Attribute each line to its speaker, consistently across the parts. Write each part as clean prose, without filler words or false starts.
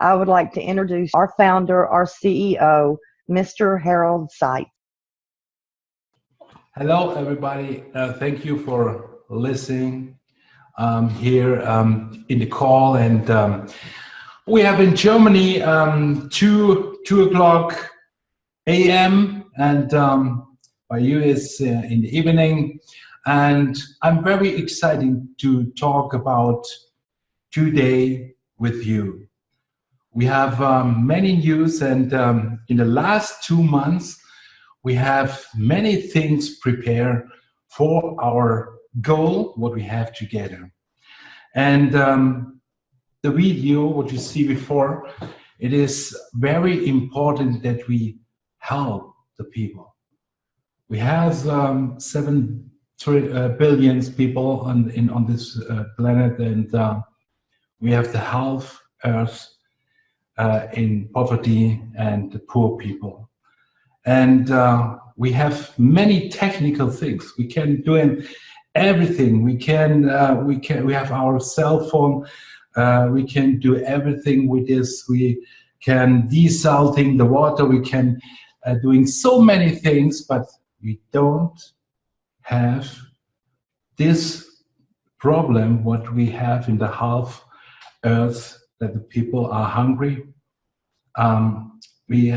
Speaker 1: I would like to introduce our founder, our CEO, Mr. Harold Seiz.
Speaker 2: Hello, everybody. Thank you for listening here in the call. And we have in Germany 2 o'clock a.m. and by you is in the evening. And I'm very excited to talk about today with you. We have many news, and in the last 2 months, we have many things prepared for our goal, what we have together. And the video, what you see before, it is very important that we help the people. We have 7 billion people on this planet, and we have the half Earth in poverty and the poor people. And we have many technical things. We can do everything. We have our cell phone. We can do everything with this. We can desalting the water. We can doing so many things, but we don't have this problem what we have in the half Earth, that the people are hungry. We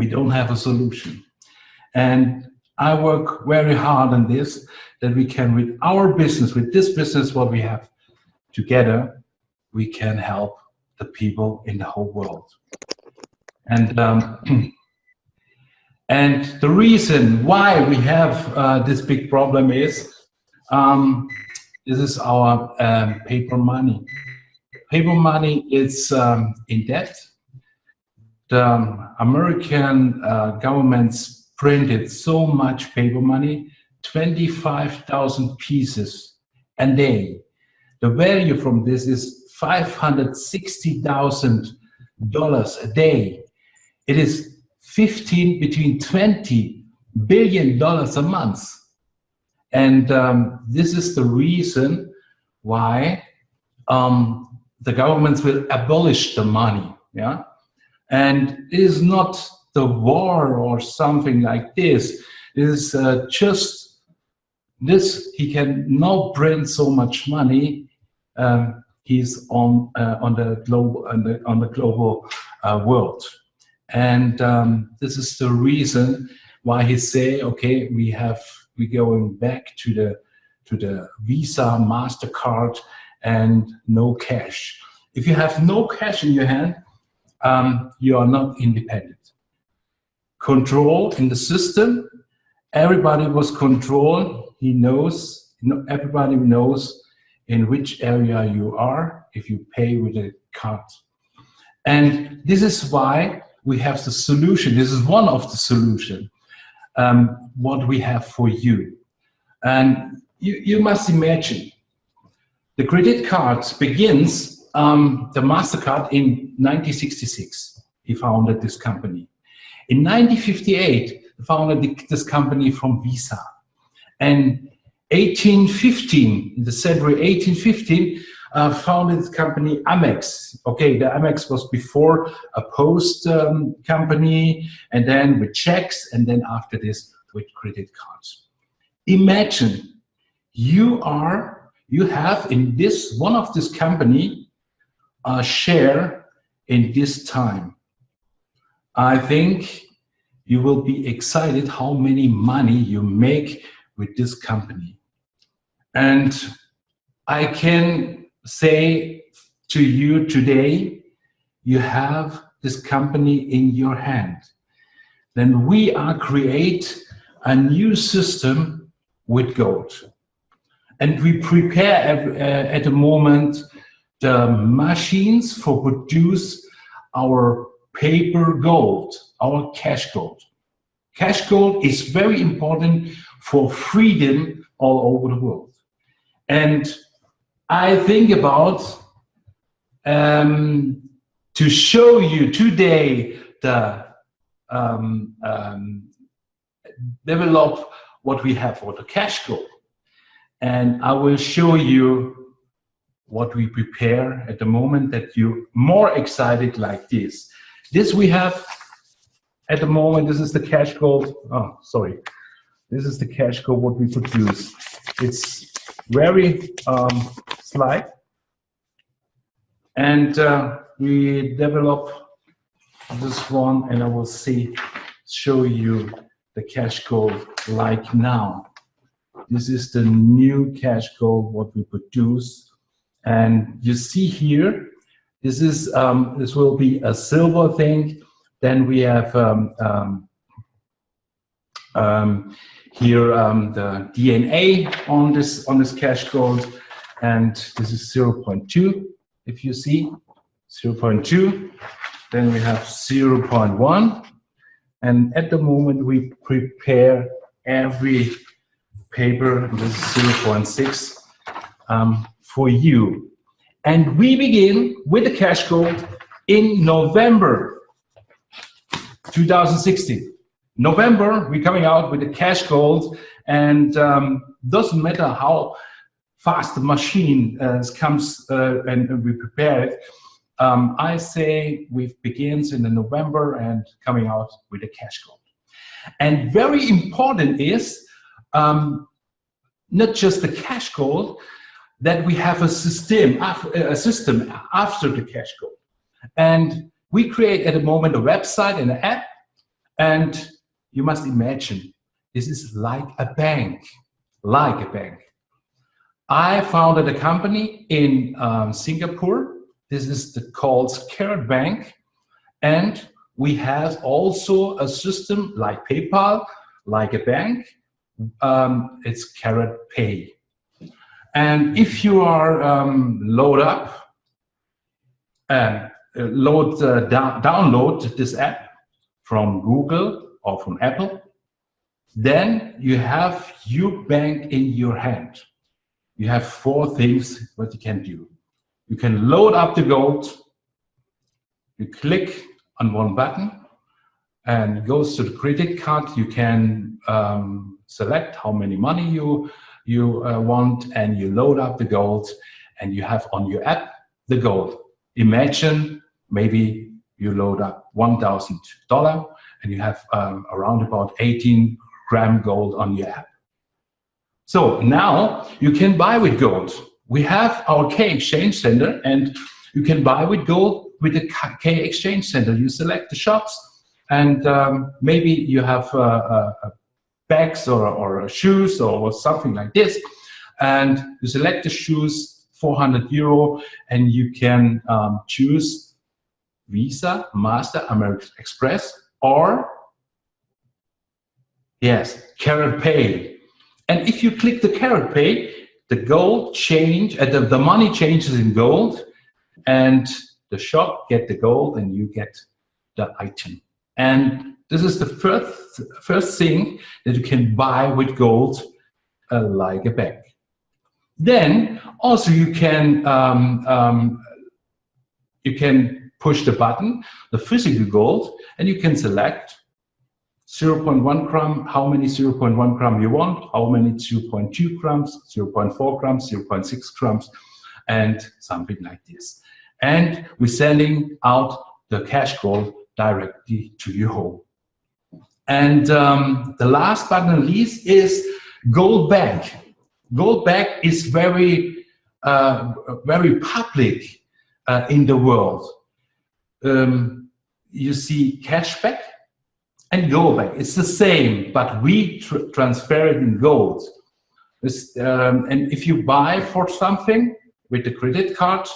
Speaker 2: don't have a solution. And I work very hard on this, that we can, with our business, with this business what we have together, we can help the people in the whole world. And and the reason why we have this big problem is this is our paper money. Paper money is in debt. The American governments printed so much paper money, 25,000 pieces a day. The value from this is $560,000 a day. It is between $20 billion a month. And this is the reason why the governments will abolish the money. Yeah. And it is not the war or something like this. It is just this. He can now print so much money. He's on the global world, and this is the reason why he say, okay, we going back to the Visa, MasterCard, and no cash. If you have no cash in your hand, you are not independent. Control in the system, everybody was controlled. He knows, everybody knows in which area you are if you pay with a card. And this is why we have the solution. This is one of the solutions, what we have for you. And you must imagine, the credit card begins, the MasterCard in 1966, he founded this company. In 1958, he founded this company from Visa. And 1815, in the February 1815, founded this company Amex. Okay, the Amex was before a post company, and then with checks, and then after this with credit cards. Imagine you have in this one of this company a share in this time. I think you will be excited how many money you make with this company. And I can say to you today, you have this company in your hand. Then we are create a new system with gold. And we prepare at the moment the machines for produce our paper gold, our cash gold. Cash gold is very important for freedom all over the world. And I think about to show you today the develop what we have for the cash gold. And I will show you what we prepare at the moment that you're more excited like this. This we have at the moment. This is the cash gold. Oh, sorry. This is the cash gold what we produce. It's very slight, and we develop this one, and I will show you the cash gold like now. This is the new cash gold what we produce, and you see here, this is this will be a silver thing. Then we have here the DNA on this cash gold, and this is 0.2. If you see 0.2, then we have 0.1, and at the moment we prepare every paper. This is 0.6 for you, and we begin with the cash gold in November 2016. November, we're coming out with the cash gold, and doesn't matter how fast the machine comes and we prepare it. I say we begins in the November and coming out with the cash gold. And very important is not just the cash gold, that we have a system after the cash gold. And we create at the moment a website and an app, and you must imagine, this is like a bank, I founded a company in Singapore. This is called Karatbars, and we have also a system like PayPal, like a bank. It's Karatpay. And if you are download this app from Google or from Apple, then you have your bank in your hand. You have 4 things what you can do. You can load up the gold. You click on one button and it goes to the credit card. You can select how many money you want, and you load up the gold, and you have on your app the gold. Imagine maybe you load up $1,000 and you have around about 18-gram gold on your app. So now you can buy with gold. We have our K Exchange Center, and you can buy with gold with the K Exchange Center. You select the shops, and maybe you have bags or shoes or something like this, and you select the shoes, 400 euro, and you can choose Visa, Master, American Express, or yes, Karatpay. And if you click the Karatpay, the gold change, the money changes in gold, and the shop get the gold, and you get the item. And this is the first thing that you can buy with gold, like a bank. Then also you can push the button, the physical gold, and you can select 0.1 gram, how many 0.1 gram you want, how many 0.2 grams, 0.4 grams, 0.6 grams, and something like this. And we're sending out the cash gold directly to your home. And the last but not least is gold bag. Gold bag is very public in the world. You see cashback and gold bag. It's the same, but we transfer it in gold. And if you buy for something with the credit card,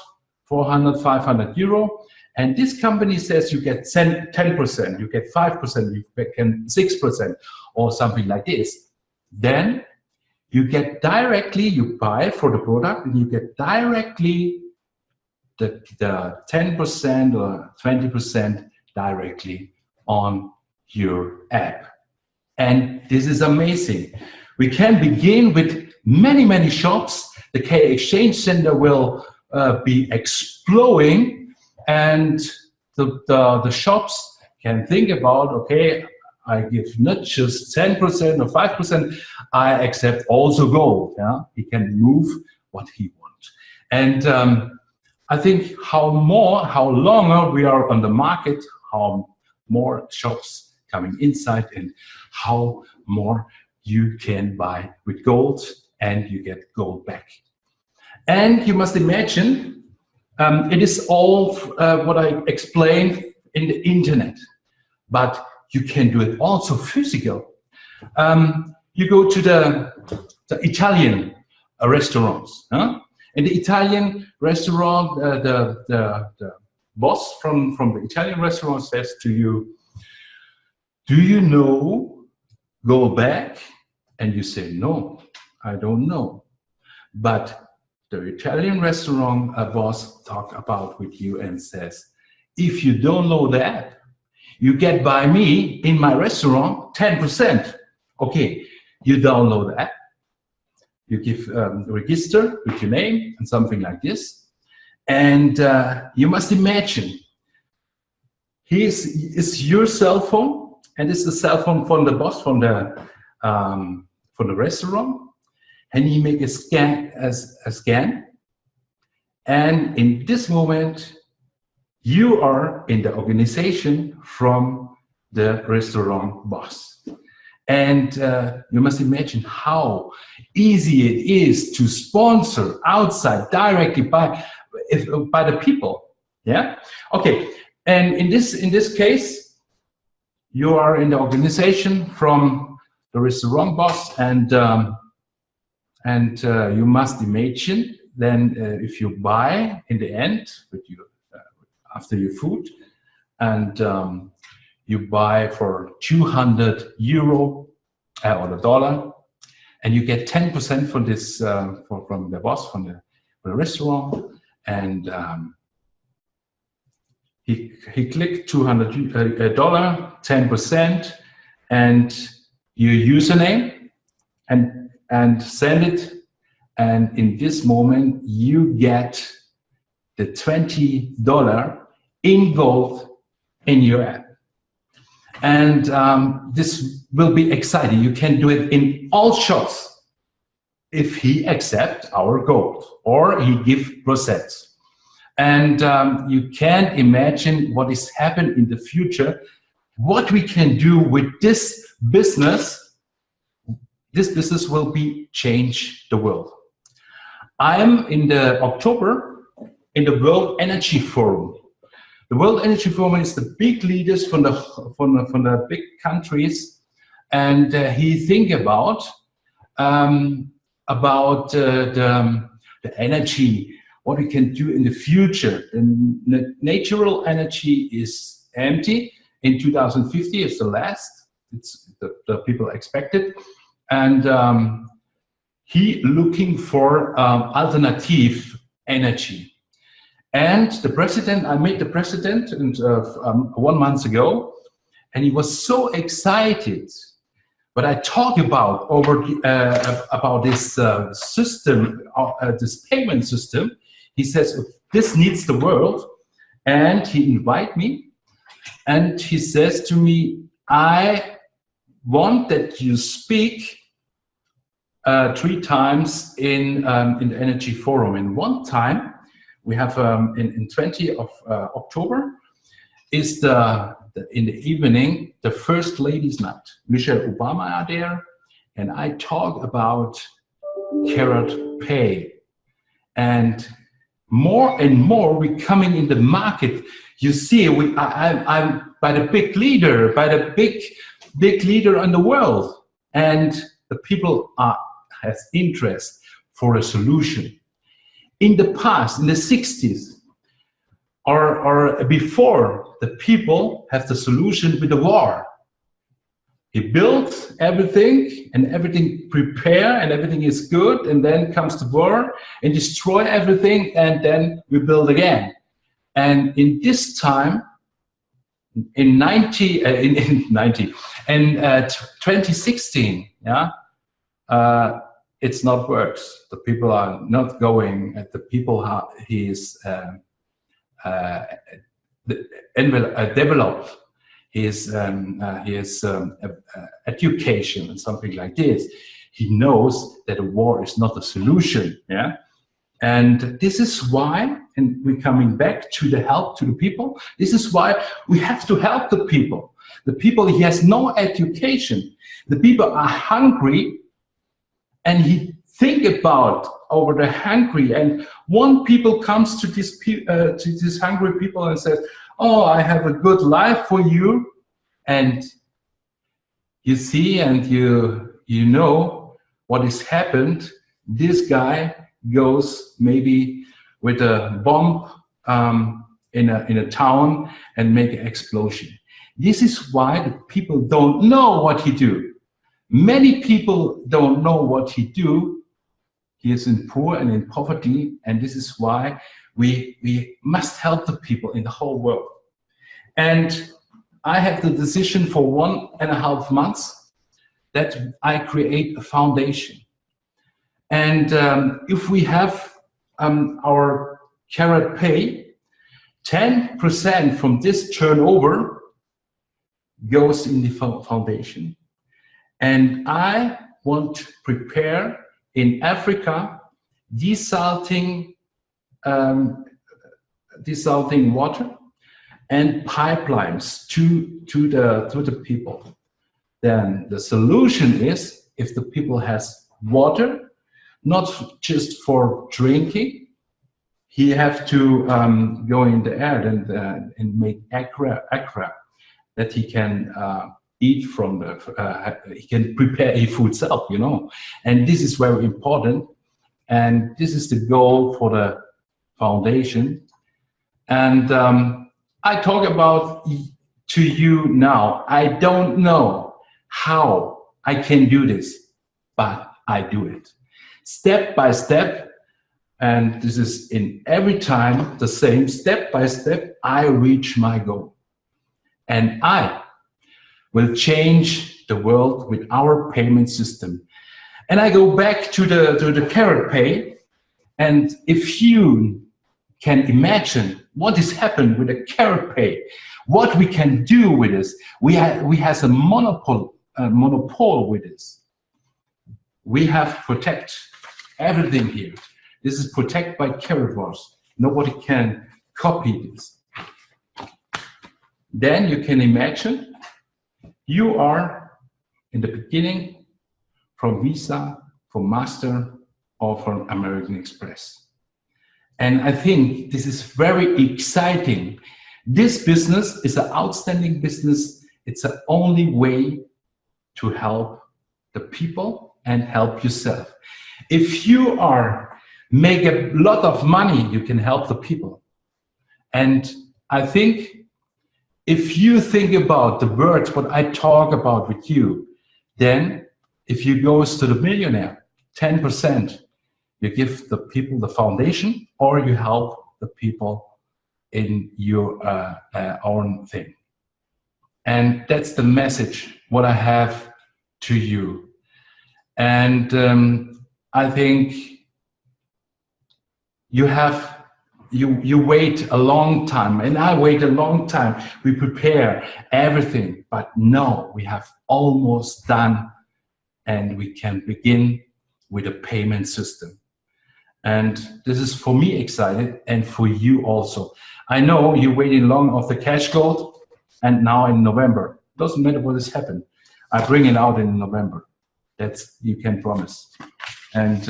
Speaker 2: 400, 500 euro, and this company says you get 10%, you get 5%, you get 6%, or something like this, then you get directly, you buy for the product, and you get directly the 10% or 20% directly on your app. And this is amazing. We can begin with many, many shops. The K Exchange Center will be exploding, and the shops can think about, okay, I give not just 10% or 5%, I accept also gold. Yeah? He can move what he wants. And I think how longer we are on the market, how more shops coming inside, and how more you can buy with gold, and you get gold back. And you must imagine, it is all what I explained in the internet, but you can do it also physical. You go to the Italian restaurants, huh? In the Italian restaurant, the boss from the Italian restaurant says to you, "Do you know go back?" And you say, "No, I don't know." But the Italian restaurant boss talk about with you and says, "If you don't know that, you get by me in my restaurant 10%. Okay, you download that. You give register with your name and something like this. And you must imagine, it's your cell phone, and it's the cell phone from the boss from the restaurant. And he make a scan, and in this moment, you are in the organization from the restaurant boss. And you must imagine how easy it is to sponsor outside directly by the people. Yeah. Okay. And in this case, you are in the organization from the restaurant boss, and you must imagine then if you buy in the end with your after your food, and you buy for €200 or the dollar, and you get 10% from this from the boss from the restaurant, and he clicked $200, 10%, and your username, and send it, and in this moment you get the $20 in gold in your app. And this will be exciting. You can do it in all shops if he accepts our gold or he gives procents. And you can imagine what is happening in the future, what we can do with this business. This business will be change the world. I am in the October in the World Energy Forum. The World Energy Forum is the big leaders from the big countries, and he think about the energy, what we can do in the future. And the natural energy is empty. In 2050, it's the last. It's the people expected, and he looking for alternative energy. And the president, I met the president 1 month ago, and he was so excited. But I talked about this system, this payment system. He says, this needs the world, and he invited me, and he says to me, I want that you speak 3 times in the Energy Forum. And one time, we have in 20 of October is in the evening the First Ladies' Night. Michelle Obama are there, and I talk about carrot pay. And more we coming in the market. You see, I'm by the big leader, big leader in the world, and the people has interest for a solution. In the past, in the 60s, or before, the people have the solution with the war. He built everything, and everything prepare, and everything is good, and then comes the war and destroy everything, and then we build again. And in this time, in 2016, yeah. It's not works. The people are not going. The people he is developed his education and something like this. He knows that a war is not a solution. Yeah, And this is why, and we're coming back to the help to the people, this is why we have to help the people. The people, he has no education. The people are hungry, and he think about over the hungry. And one people comes to this hungry people and says, "Oh, I have a good life for you." And you see, and you know what has happened. This guy goes maybe with a bomb in a town and make an explosion. This is why the people don't know what he do. Many people don't know what he do. He is in poor and in poverty, and this is why we must help the people in the whole world. And I have the decision for 1.5 months that I create a foundation. And if we have our Karat Pay, 10% from this turnover goes in the foundation. And I want to prepare in Africa desalting water and pipelines to the people. Then the solution is, if the people has water, not just for drinking, he have to go in the air and make aqua that he can eat from he can prepare his food self, you know. And this is very important, and this is the goal for the foundation. And I talk about to you now. I don't know how I can do this, but I do it step by step. And this is in every time the same, step by step, I reach my goal. And I will change the world with our payment system. And I go back to the Karat Pay. And if you can imagine what has happened with the Karat Pay, what we can do with this, we have a monopole with this. We have protect everything here. This is protected by Karatbars. Nobody can copy this. Then you can imagine you are in the beginning from Visa, from Master, or from American Express. And I think this is very exciting. This business is an outstanding business. It's the only way to help the people and help yourself. If you make a lot of money, you can help the people. And I think if you think about the words, what I talk about with you, then if you go to the millionaire, 10%, you give the people the foundation, or you help the people in your own thing. And that's the message, what I have to you. And I think you wait a long time, and I wait a long time. We prepare everything, but no, we have almost done, and we can begin with a payment system. And this is for me excited, and for you also. I know you're waiting long of the cash gold, and now in November, doesn't matter what has happened, I bring it out in November. That's, you can promise. And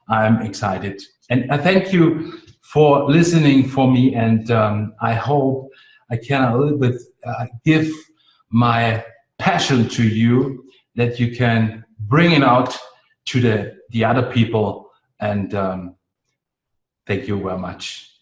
Speaker 2: I'm excited. And I thank you for listening for me, and I hope I can a little bit give my passion to you, that you can bring it out to the other people. And thank you very much.